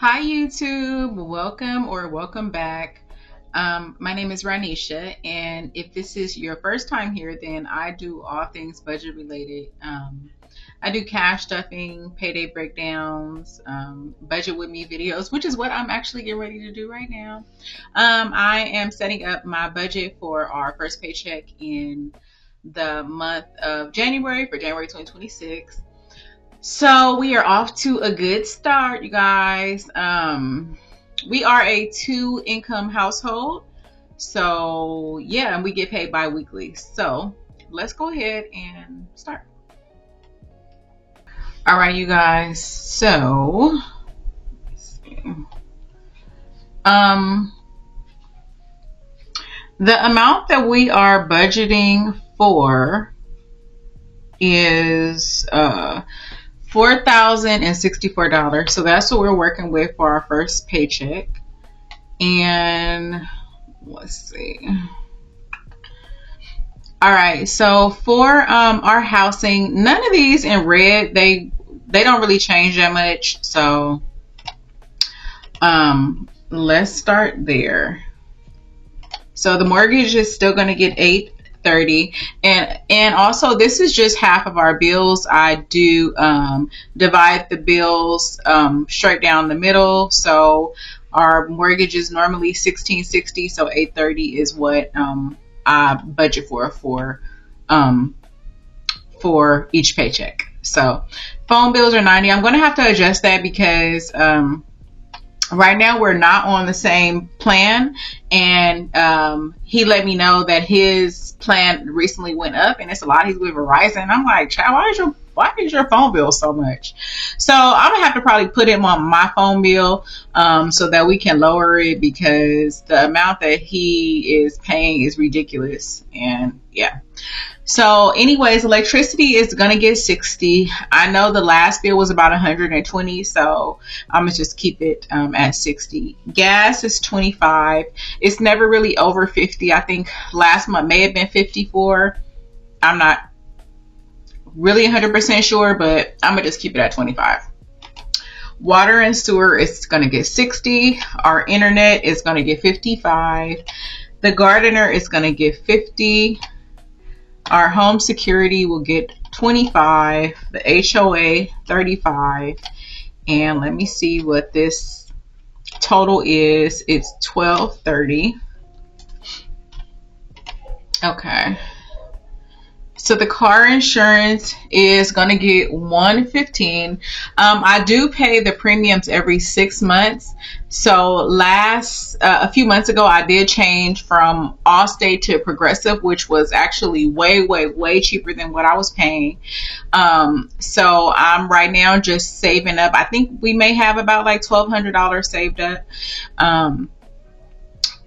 Hi YouTube, welcome back. My name is Ranisha, and if this is your first time here, then I do all things budget related. I do cash stuffing, payday breakdowns, budget with me videos, which is what I'm actually getting ready to do right now. I am setting up my budget for our first paycheck in the month of January for January 2026. So we are off to a good start, you guys. We are a two income household. So yeah, and we get paid bi-weekly. So let's go ahead and start. All right, you guys. So let's see. Um the amount that we are budgeting for is $4,064. So that's what we're working with for our first paycheck. And let's see. All right, so for our housing, none of these in red, they don't really change that much. So let's start there. So the mortgage is still going to get $830, and also this is just half of our bills. I do divide the bills straight down the middle. So our mortgage is normally $1,660, so $830 is what I budget for each paycheck. So phone bills are $90. I'm going to have to adjust that because right now we're not on the same plan, and he let me know that his plan recently went up, and it's a lot. He's with Verizon. I'm like, child, why is your phone bill so much? So I'm gonna have to probably put him on my phone bill so that we can lower it, because the amount that he is paying is ridiculous. And yeah. So anyways, electricity is going to get 60. I know the last bill was about 120, so I'm going to just keep it at 60. Gas is 25. It's never really over 50. I think last month may have been 54. I'm not really 100% sure, but I'm going to just keep it at 25. Water and sewer is going to get 60. Our internet is going to get 55. The gardener is going to get 50. Our home security will get 25, the HOA 35, and let me see what this total is. It's $1,230. Okay. So the car insurance is going to get $115. I do pay the premiums every 6 months. So a few months ago, I did change from Allstate to Progressive, which was actually way cheaper than what I was paying. So I'm right now just saving up. I think we may have about like $1,200 saved up.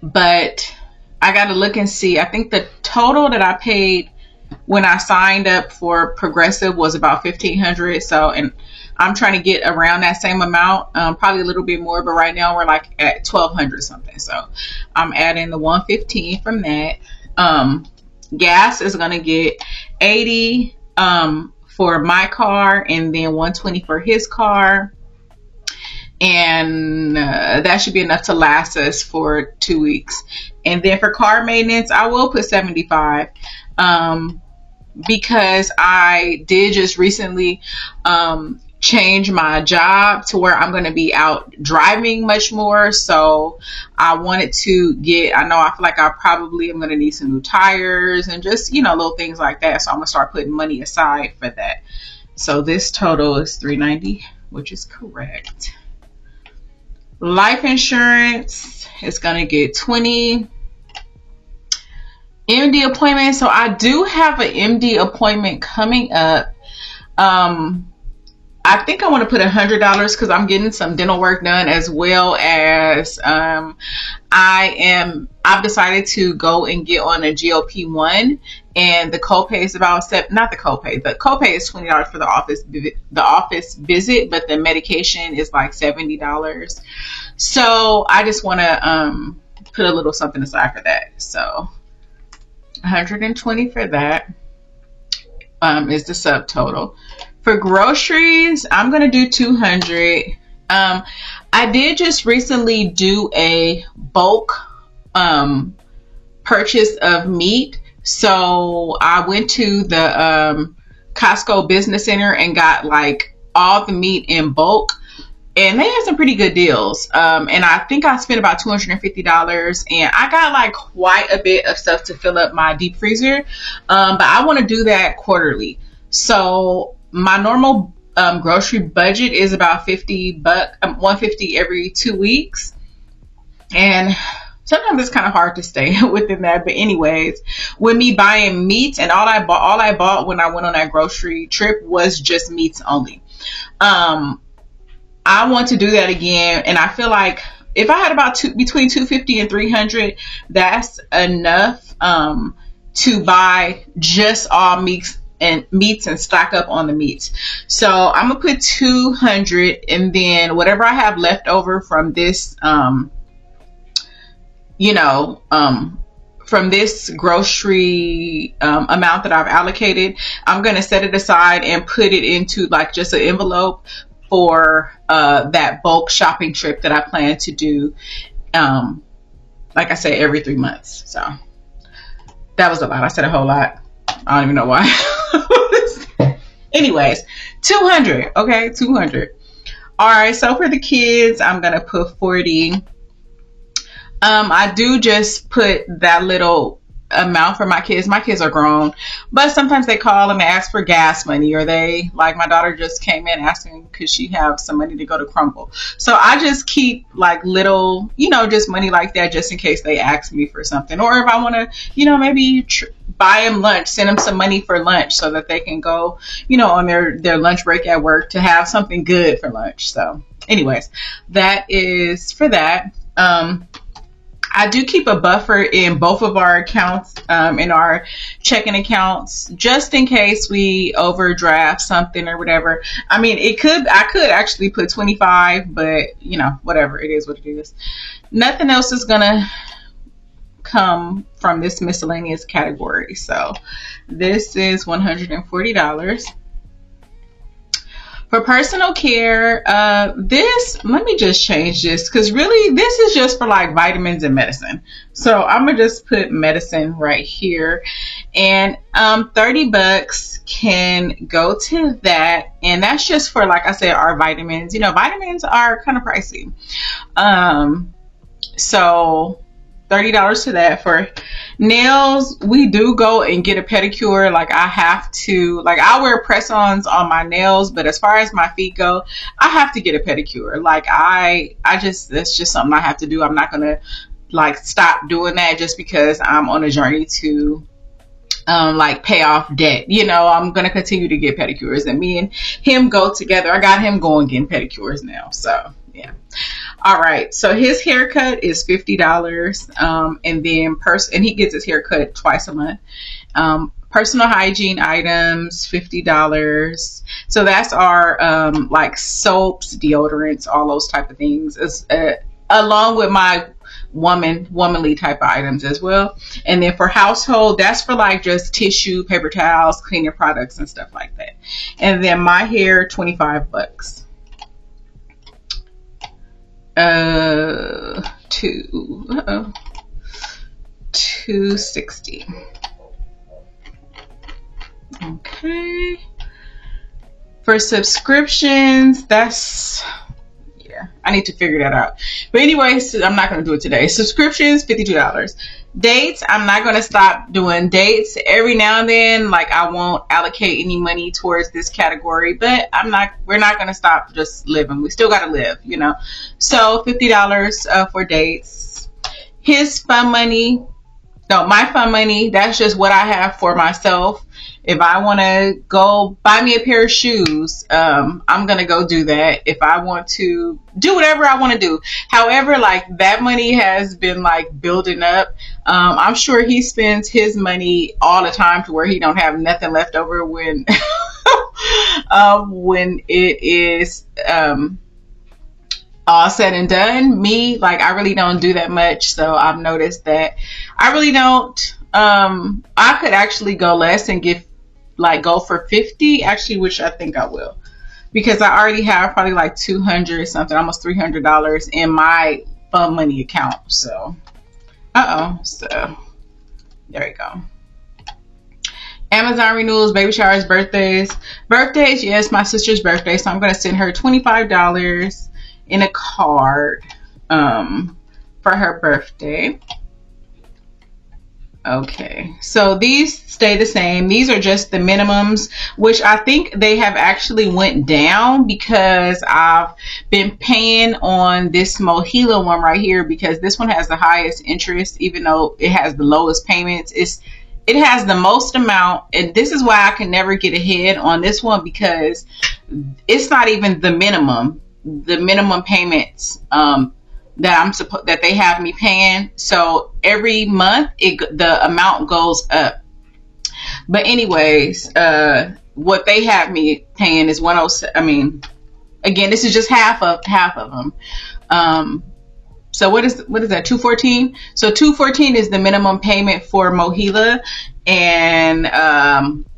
But I got to look and see. I think the total that I paid when I signed up for Progressive was about $1,500. So, and I'm trying to get around that same amount, probably a little bit more, but right now we're like at $1,200 something. So I'm adding the $115 from that. Gas is going to get $80 for my car, and then $120 for his car. And that should be enough to last us for 2 weeks. And then for car maintenance, I will put $75. Because I did just recently change my job to where I'm going to be out driving much more. So I wanted to I feel like I'm going to need some new tires and just, little things like that. So I'm going to start putting money aside for that. So this total is $390, which is correct. Life insurance is going to get $20. MD appointment. So I do have an MD appointment coming up. I think I want to put $100 because I'm getting some dental work done, as well as I've decided to go and get on a GLP-1, and the copay is about the copay is $20 for the office visit, but the medication is like $70. So I just want to put a little something aside for that. So $120 for that is the subtotal. For groceries, I'm gonna do $200. I did just recently do a bulk purchase of meat. So I went to the Costco Business Center and got like all the meat in bulk. And they had some pretty good deals. And I think I spent about $250. And I got like quite a bit of stuff to fill up my deep freezer. But I want to do that quarterly. So my normal grocery budget is about $50, $150 every 2 weeks. And sometimes it's kind of hard to stay within that. But anyways, with me buying meats, and all I bought when I went on that grocery trip was just meats only. I want to do that again, and I feel like if I had about between 250 and 300, that's enough to buy just all meats and stock up on the meats. So I'm gonna put 200, and then whatever I have left over from this from this grocery amount that I've allocated, I'm going to set it aside and put it into like just an envelope for that bulk shopping trip that I plan to do, like I said, every 3 months. So that was a lot. I said a whole lot. I don't even know why. Anyways, 200. Okay, 200. All right, so for the kids, I'm going to put 40. I do just put that little amount for my kids. My kids are grown, but sometimes they call and they ask for gas money, or they, like my daughter just came in asking could she have some money to go to Crumble. So I just keep like little, just money like that just in case they ask me for something. Or if I want to, maybe buy them lunch, send them some money for lunch so that they can go, on their lunch break at work to have something good for lunch. So anyways, that is for that. I do keep a buffer in both of our accounts, in our checking accounts, just in case we overdraft something or whatever. I mean, I could actually put 25, but whatever, it is what it is. Nothing else is gonna come from this miscellaneous category. So this is $140. For personal care, let me just change this, because really this is just for like vitamins and medicine. So I'm gonna just put medicine right here, and $30 can go to that, and that's just for, like I said, our vitamins. Vitamins are kind of pricey, so $30 to that. For nails, we do go and get a pedicure. Like I wear press-ons on my nails, but as far as my feet go, I have to get a pedicure. Like that's just something I have to do. I'm not gonna like stop doing that just because I'm on a journey to like pay off debt. I'm gonna continue to get pedicures, and me and him go together. I got him going getting pedicures now, so yeah. All right, so his haircut is $50, and then and he gets his haircut twice a month. Personal hygiene items, $50. So that's our like soaps, deodorants, all those type of things, along with my womanly type of items as well. And then for household, that's for like just tissue, paper towels, cleaning products, and stuff like that. And then my hair, $25. $260. Okay. For subscriptions, I need to figure that out. But anyways, I'm not going to do it today. Subscriptions, $52. Dates, I'm not going to stop doing dates. Every now and then, like, I won't allocate any money towards this category, but we're not going to stop just living. We still got to live, So $50 for dates. His fun money, my fun money, that's just what I have for myself. If I want to go buy me a pair of shoes, I'm going to go do that. If I want to do whatever I want to do. However, like, that money has been like building up. I'm sure he spends his money all the time to where he don't have nothing left over when it is all said and done. Me, like, I really don't do that much. So I've noticed that I really don't. I could actually go less and go for 50, actually, which I think I will. because I already have probably like 200 something, almost $300 in my fun money account. So, so there you go. Amazon renewals, baby showers, birthdays. Birthdays, yes, my sister's birthday. So I'm going to send her $25 in a card for her birthday. Okay, so these stay the same. These are just the minimums, which I think they have actually went down because I've been paying on this Mohila one right here, because this one has the highest interest, even though it has the lowest payments. It has the most amount, and this is why I can never get ahead on this one, because it's not even the minimum payments that they have me paying. So every month the amount goes up. But anyways, what they have me paying is 107. I mean, again, this is just half of them. So what is that? 214. So 214 is the minimum payment for Mohila, and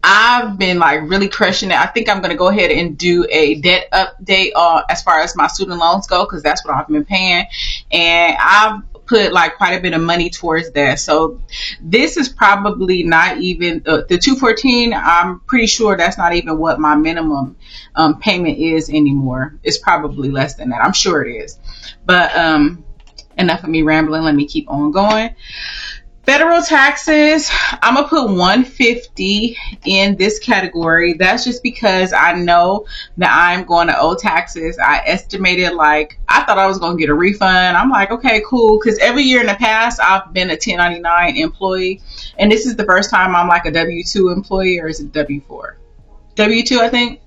I've been like really crushing it. I think I'm gonna go ahead and do a debt update as far as my student loans go, because that's what I've been paying, and I've put like quite a bit of money towards that. So this is probably not even the 214. I'm pretty sure that's not even what my minimum payment is anymore. It's probably less than that. I'm sure it is. But enough of me rambling. Let me keep on going. Federal taxes, I'm going to put 150 in this category. That's just because I know that I'm going to owe taxes. I estimated, like, I thought I was going to get a refund. I'm like, okay, cool. Because every year in the past, I've been a 1099 employee. And this is the first time I'm like a W-2 employee, or is it W-4? W-2, I think.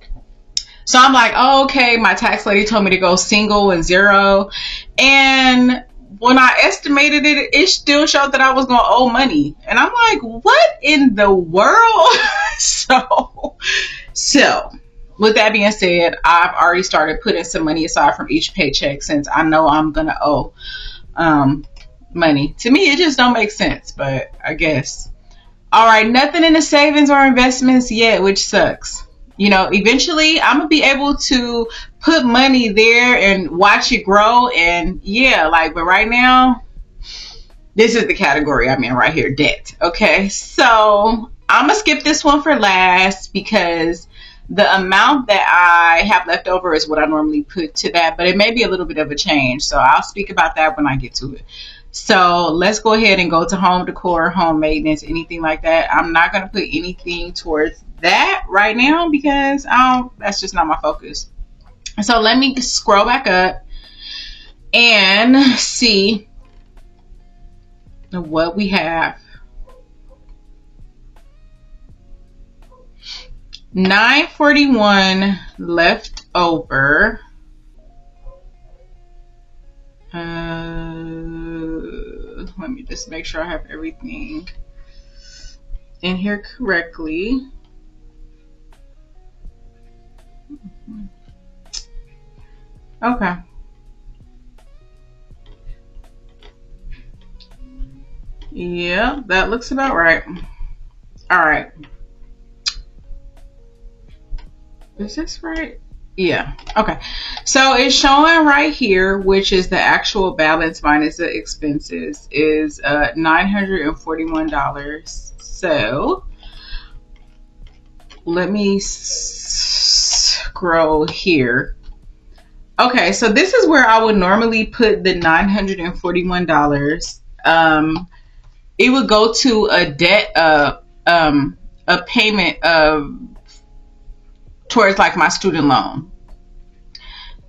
So I'm like, oh, okay, my tax lady told me to go single and zero. And when I estimated it, it still showed that I was going to owe money. And I'm like, what in the world? So with that being said, I've already started putting some money aside from each paycheck, since I know I'm going to owe money. To me, it just don't make sense, but I guess. All right, nothing in the savings or investments yet, which sucks. You know, eventually I'm gonna be able to put money there and watch it grow. And yeah, like, but right now, this is the category I'm in right here, debt. Okay, so I'm gonna skip this one for last, because the amount that I have left over is what I normally put to that, but it may be a little bit of a change. So I'll speak about that when I get to it. So let's go ahead and go to home decor, home maintenance, anything like that. I'm not going to put anything towards that right now, because that's just not my focus. So let me scroll back up and see what we have. $941 left over. Let me just make sure I have everything in here correctly. Okay. Yeah, that looks about right. All right. Is this right? Yeah. Okay. So it's showing right here, which is the actual balance minus the expenses, is $941. So let me scroll here. Okay, so this is where I would normally put the $941. It would go to a debt a payment of towards like my student loan.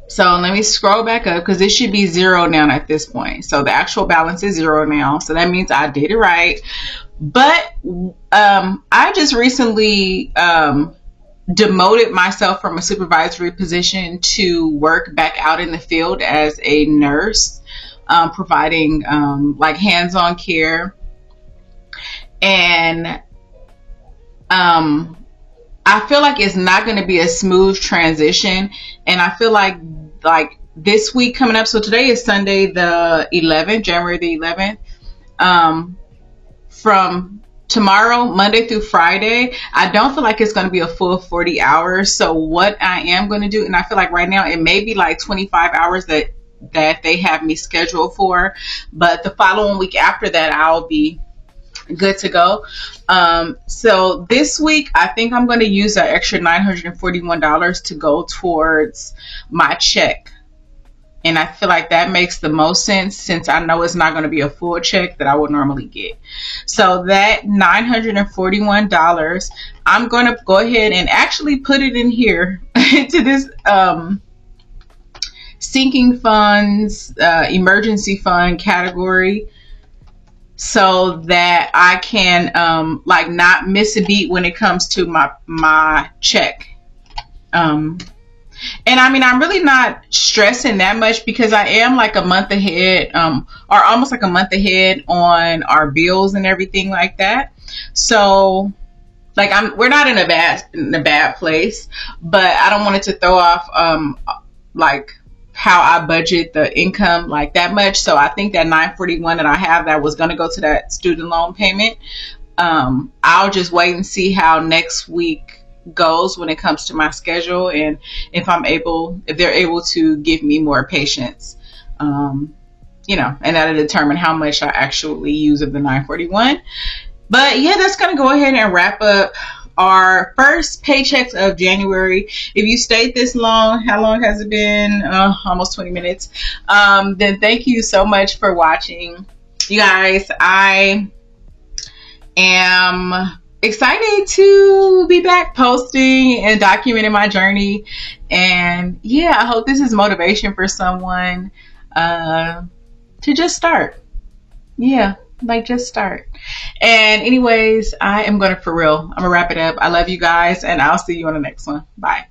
So let me scroll back up, because it should be zero now at this point. So the actual balance is zero now. So that means I did it right. But I just recently demoted myself from a supervisory position to work back out in the field as a nurse, providing like hands-on care. And I feel like it's not going to be a smooth transition. And I feel like this week coming up, so today is Sunday the 11th, January the 11th. From tomorrow, Monday through Friday, I don't feel like it's going to be a full 40 hours. So what I am going to do, and I feel like right now it may be like 25 hours that they have me scheduled for, but the following week after that, I'll be good to go. So this week, I think I'm going to use an extra $941 to go towards my check. And I feel like that makes the most sense since I know it's not going to be a full check that I would normally get. So that $941, I'm going to go ahead and actually put it in here to this sinking funds, emergency fund category, so that I can like not miss a beat when it comes to my check. And I mean, I'm really not stressing that much because I am like a month ahead, or almost like a month ahead on our bills and everything like that. So like we're not in a bad place, but I don't want it to throw off like how I budget the income like that much. So I think that 941 that I have that was going to go to that student loan payment, I'll just wait and see how next week goes when it comes to my schedule, and if they're able to give me more patience, and that'll determine how much I actually use of the 941. But yeah, that's going to go ahead and wrap up our first paychecks of January. If you stayed this long, how long has it been? Almost 20 minutes. Then thank you so much for watching. You guys, I am excited to be back posting and documenting my journey. And yeah, I hope this is motivation for someone to just start. Yeah, like just start. And anyways, I am going to, for real, I'm going to wrap it up. I love you guys, and I'll see you on the next one. Bye.